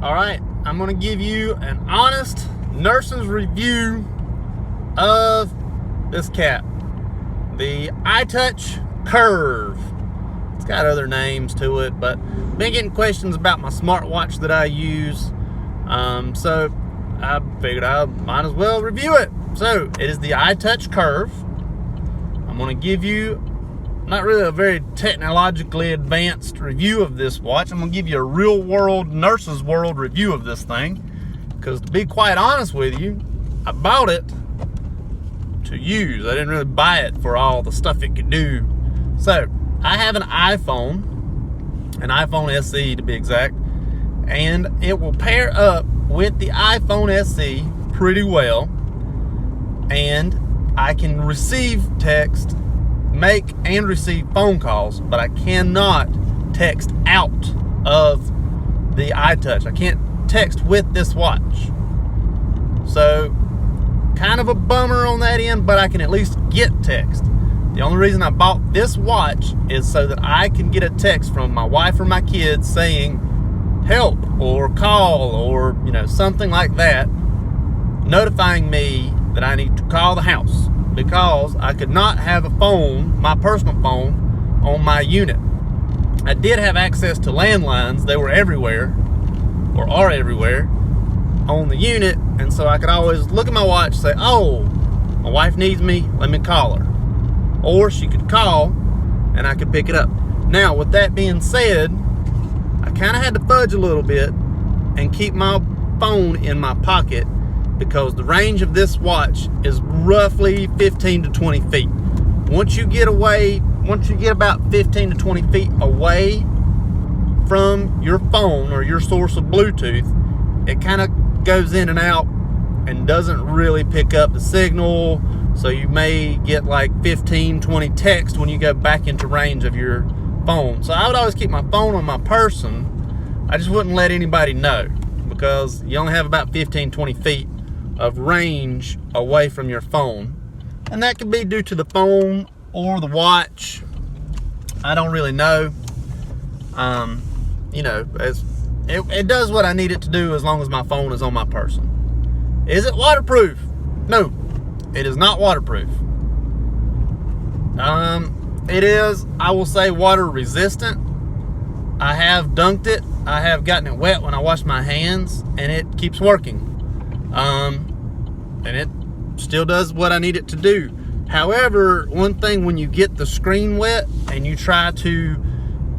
All right, I'm going to give you an honest nurse's review of this cat, the itouch Curve. It's got other names to it, but I've been getting questions about my smartwatch that I use, so I figured I might as well review it. So it is the itouch Curve. I'm going to give you not really a very technologically advanced review of this watch. I'm going to give you a real world, nurse's world review of this thing, because to be quite honest with you, I bought it to use. I didn't really buy it for all the stuff it could do. So I have an iPhone SE to be exact, and it will pair up with the iPhone SE pretty well, and I can receive text, make and receive phone calls, but I cannot text out of the itouch. I can't text with this watch. So kind of a bummer on that end, but I can at least get text. The only reason I bought this watch is so that I can get a text from my wife or my kids saying help or call or something like that, notifying me that I need to call the house, because I could not have a phone, my personal phone, on my unit. I did have access to landlines. They were everywhere, or are everywhere, on the unit, and so I could always look at my watch and say, oh, my wife needs me, let me call her. Or she could call, and I could pick it up. Now, with that being said, I kind of had to fudge a little bit and keep my phone in my pocket, because the range of this watch is roughly 15 to 20 feet. Once you get about 15 to 20 feet away from your phone or your source of Bluetooth, it kind of goes in and out and doesn't really pick up the signal. So you may get like 15, 20 texts when you go back into range of your phone. So I would always keep my phone on my person. I just wouldn't let anybody know, because you only have about 15, 20 feet of range away from your phone, and that could be due to the phone or the watch. I don't really know. It does what I need it to do as long as my phone is on my person. Is it waterproof? No, it is not waterproof. It is, I will say, water resistant. I have dunked it. I have gotten it wet when I wash my hands, and it keeps working. And it still does what I need it to do. However, one thing, when you get the screen wet and you try to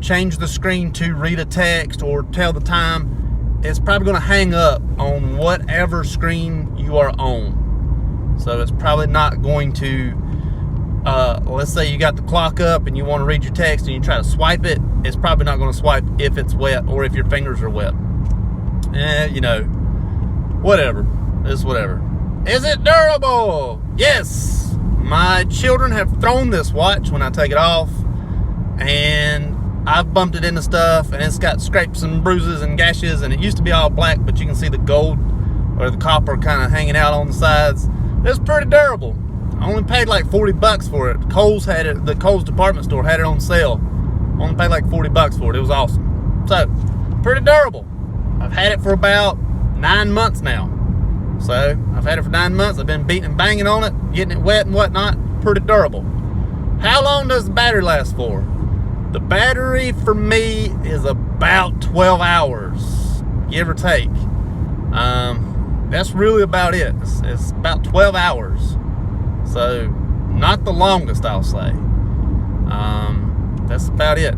change the screen to read a text or tell the time, it's probably going to hang up on whatever screen you are on. So it's probably not going to, let's say you got the clock up and you want to read your text and you try to swipe it, it's probably not going to swipe if it's wet or if your fingers are wet. Whatever. It's whatever. Is it durable? Yes. My children have thrown this watch when I take it off, and I've bumped it into stuff, and it's got scrapes and bruises and gashes, and it used to be all black, but you can see the gold or the copper kind of hanging out on the sides. It's pretty durable. I only paid like $40 for it. Kohl's had it. The Kohl's department store had it on sale. Only paid like $40 for it. It was awesome. So, pretty durable. I've had it for about 9 months now. So I've had it for 9 months. I've been beating and banging on it, getting it wet and whatnot. Pretty durable. How long does the battery last for? The battery for me is about 12 hours, give or take. That's really about it. It's about 12 hours. So not the longest, I'll say. That's about it.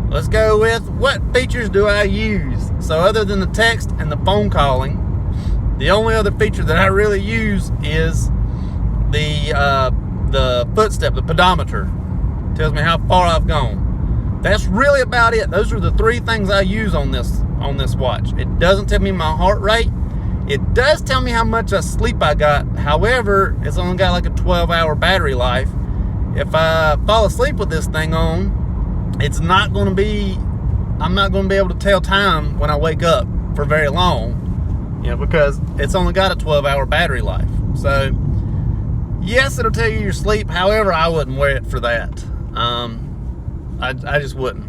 Let's go with, what features do I use? So other than the text and the phone calling, the only other feature that I really use is the footstep, the pedometer. Tells me how far I've gone. That's really about it. Those are the three things I use on this watch. It doesn't tell me my heart rate. It does tell me how much sleep I got. However, it's only got like a 12-hour battery life. If I fall asleep with this thing on, I'm not going to be able to tell time when I wake up for very long. Because it's only got a 12-hour battery life. So, yes, it'll tell you your sleep. However, I wouldn't wear it for that. I just wouldn't.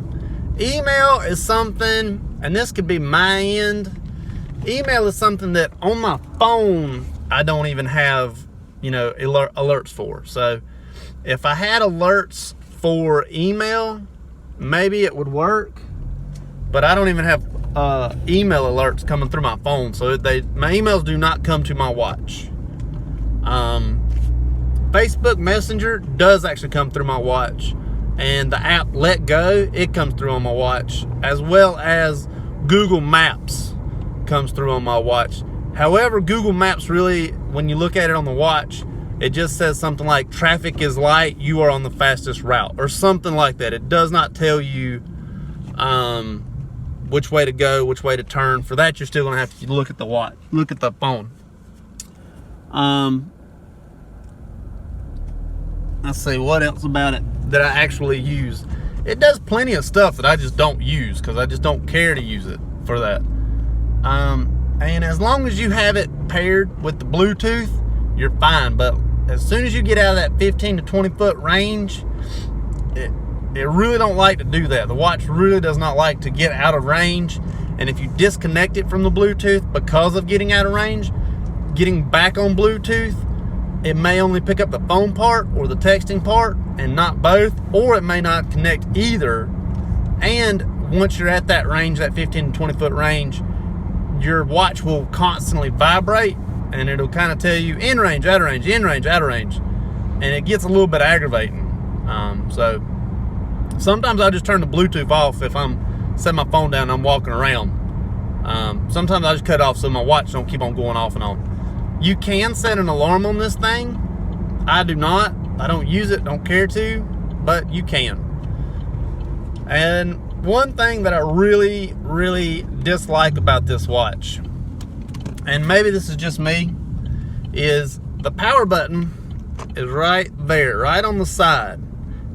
Email is something, and this could be my end, email is something that on my phone I don't even have, alerts for. So if I had alerts for email, maybe it would work, but I don't even have email alerts coming through my phone, so my emails do not come to my watch. Facebook Messenger does actually come through my watch, and the app Let Go, it comes through on my watch, as well as Google Maps comes through on my watch. However, Google Maps really, when you look at it on the watch, it just says something like traffic is light, you are on the fastest route, or something like that. It does not tell you which way to go, which way to turn. For that, you're still gonna have to look at the watch, look at the phone. Let's see what else about it that I actually use. It does plenty of stuff that I just don't use because I just don't care to use it for that. And as long as you have it paired with the Bluetooth, you're fine. But as soon as you get out of that 15 to 20 foot range, it really don't like to do that. The watch really does not like to get out of range. And if you disconnect it from the Bluetooth because of getting out of range, getting back on Bluetooth, it may only pick up the phone part or the texting part and not both, or it may not connect either. And once you're at that range, that 15 to 20 foot range, your watch will constantly vibrate and it'll kind of tell you in range, out of range, in range, out of range. And it gets a little bit aggravating. So sometimes I just turn the Bluetooth off if I'm setting my phone down and I'm walking around. Sometimes I just cut it off so my watch don't keep on going off and on. You can set an alarm on this thing. I do not. I don't use it, don't care to, but you can. And one thing that I really, really dislike about this watch, and maybe this is just me, is the power button is right there, right on the side.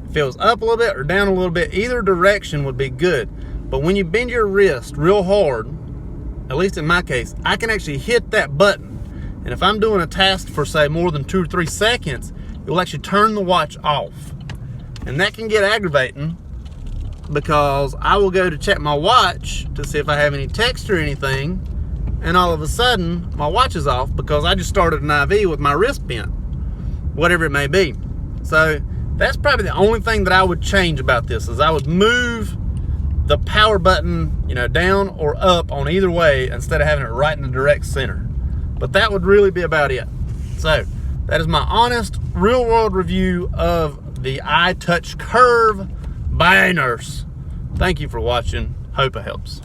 It feels up a little bit or down a little bit. Either direction would be good. But when you bend your wrist real hard, at least in my case, I can actually hit that button. And if I'm doing a task for, say, more than 2 or 3 seconds, it will actually turn the watch off. And that can get aggravating because I will go to check my watch to see if I have any text or anything, and all of a sudden, my watch is off because I just started an IV with my wrist bent, whatever it may be. So that's probably the only thing that I would change about this, is I would move the power button, down or up on either way instead of having it right in the direct center. But that would really be about it. So that is my honest, real-world review of the itouch Curve by Nurse. Thank you for watching. Hope it helps.